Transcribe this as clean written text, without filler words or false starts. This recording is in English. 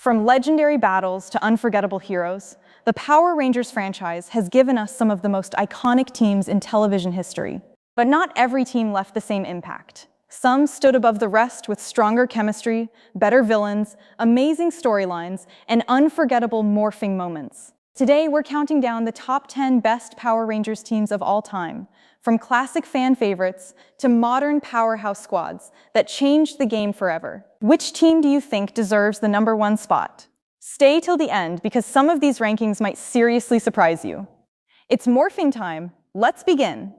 From legendary battles to unforgettable heroes, the Power Rangers franchise has given us some of the most iconic teams in television history. But not every team left the same impact. Some stood above the rest with stronger chemistry, better villains, amazing storylines, and unforgettable morphing moments. Today, we're counting down the top 10 best Power Rangers teams of all time, from classic fan favorites to modern powerhouse squads that changed the game forever. Which team do you think deserves the #1 spot? Stay till the end because some of these rankings might seriously surprise you. It's morphing time. Let's begin.